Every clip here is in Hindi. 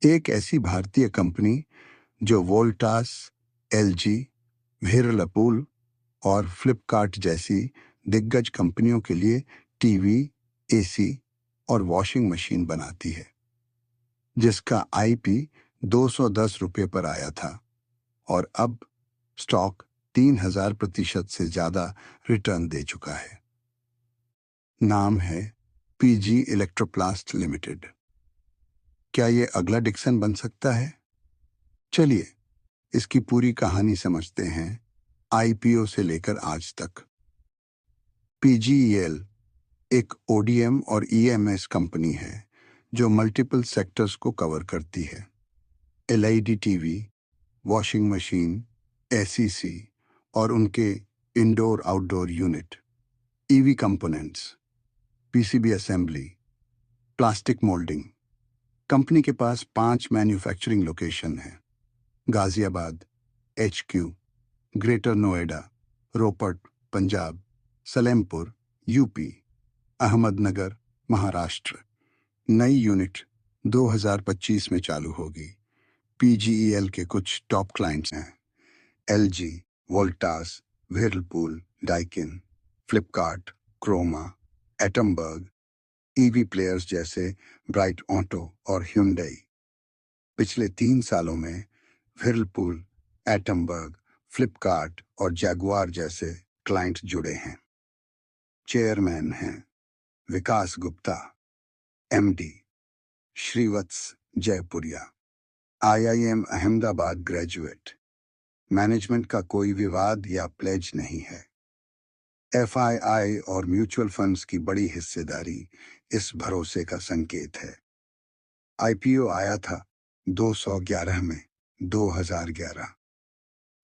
एक ऐसी भारतीय कंपनी जो वोल्टास, एलजी, व्हिर्लपूल और फ्लिपकार्ट जैसी दिग्गज कंपनियों के लिए टीवी, एसी और वॉशिंग मशीन बनाती है, जिसका आईपी 210 रुपये पर आया था और अब स्टॉक 3000% से ज्यादा रिटर्न दे चुका है। नाम है पीजी इलेक्ट्रोप्लास्ट लिमिटेड। क्या ये अगला डिक्सन बन सकता है? चलिए इसकी पूरी कहानी समझते हैं, आईपीओ से लेकर आज तक। पीजीईएल एक ओडीएम और ईएमएस कंपनी है जो मल्टीपल सेक्टर्स को कवर करती है। LED TV, washing machine, ACs और उनके indoor outdoor unit, EV components, PCB assembly, plastic moulding. Company के पास 5 मैन्युफैक्चरिंग लोकेशन हैं: Ghaziabad, HQ, Greater Noida, Ropar, Punjab, Salempur, UP, Ahmednagar, Maharashtra. नई यूनिट 2025 में चालू होगी। पीजीईएल के कुछ टॉप क्लाइंट्स हैं: LG, Voltas, Whirlpool, Daikin, Flipkart, Croma, Atomberg, EV players जैसे ब्राइट ऑटो और ह्युंडई। पिछले 3 सालों में व्हिर्लपूल, एटमबर्ग, फ्लिपकार्ट और जैगुआर जैसे क्लाइंट जुड़े हैं। चेयरमैन हैं Vikas Gupta, MD Srivats Jaipuria, IIM Ahmedabad graduate. Management का कोई विवाद या प्लेज नहीं है। एफआईआई और म्यूचुअल फंड्स की बड़ी हिस्सेदारी इस भरोसे का संकेत है। आईपीओ आया था 211 में 2011।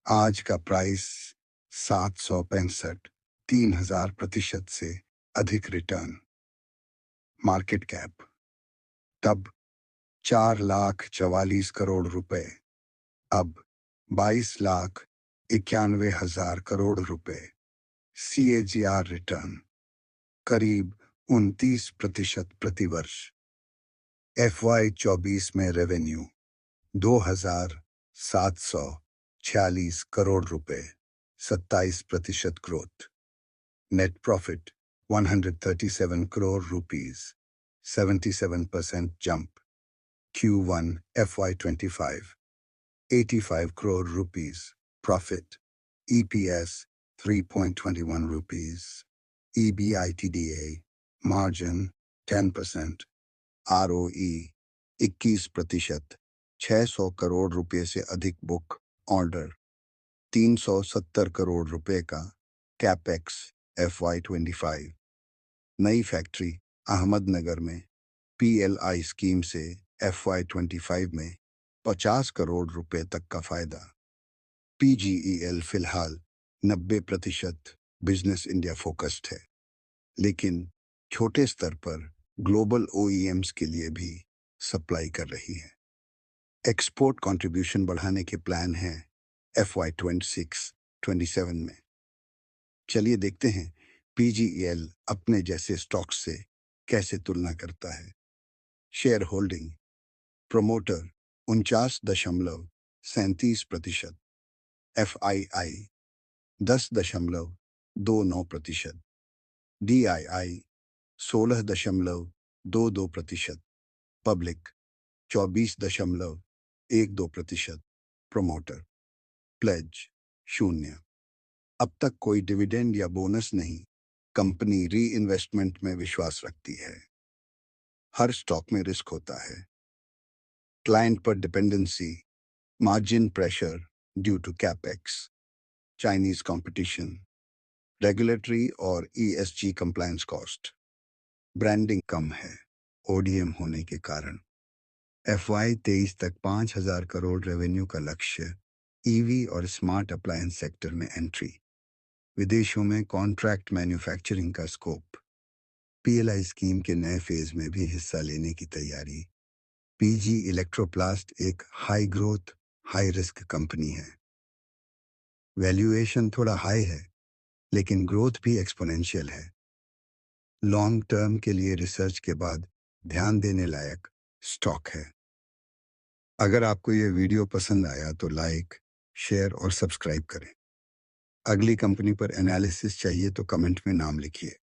आज का प्राइस 765, 3000% से अधिक रिटर्न। मार्केट कैप तब 4,44,00,000 रुपए, अब 22,91,000 करोड़ रुपए। सीएजीआर रिटर्न करीब 29% प्रतिवर्ष। FY24 में रेवेन्यू 2,746 करोड़ रुपए, 27% growth. Net profit 137 crore rupees, 77% jump. Q1 FY25, 85 crore rupees profit. EPS 3.21 rupees. EBITDA margin 10%. ROE 21%. 600 crore रुपए से अधिक बुक ऑर्डर। 370 करोड़ रुपए का कैपेक्स FY25। नई फैक्ट्री अहमदनगर में PLI स्कीम से FY25 में 50 करोड़ रुपए तक का फायदा। पीजीईएल फिलहाल 90% बिजनेस इंडिया फोकस्ड है, लेकिन छोटे स्तर पर ग्लोबल OEMs के लिए भी सप्लाई कर रही है। एक्सपोर्ट कंट्रीब्यूशन बढ़ाने के प्लान हैं FY26-27 में। चलिए देखते हैं पीजीईएल अपने जैसे स्टॉक्स से कैसे तुलना करता है। Share holding promoter 49.37%, FII 10.29%, DII 16.22%, public 24.12%, promoter pledge 0। अब तक कोई डिविडेंड या बोनस नहीं। कंपनी री इन्वेस्टमेंट में विश्वास रखती है। हर स्टॉक में रिस्क होता है। क्लाइंट पर dependency, margin pressure due to capex, Chinese competition, regulatory और ESG कंप्लायंस कॉस्ट। ब्रांडिंग कम है ODM होने के कारण। FY23 तक 5,000 करोड़ रेवेन्यू का लक्ष्य। ईवी और स्मार्ट अप्लायंस सेक्टर में एंट्री। विदेशों में कॉन्ट्रैक्ट मैन्युफैक्चरिंग का स्कोप। PLI स्कीम के नए फेज में भी हिस्सा लेने की तैयारी। पीजी इलेक्ट्रोप्लास्ट एक high growth, high risk company है। वैल्यूएशन थोड़ा हाई है, लेकिन ग्रोथ भी एक्सपोनेंशियल है। लॉन्ग टर्म के लिए रिसर्च के बाद ध्यान देने लायक स्टॉक है। अगर आपको ये वीडियो पसंद आया तो लाइक, शेयर और सब्सक्राइब करें। अगली कंपनी पर एनालिसिस चाहिए तो कमेंट में नाम लिखिए।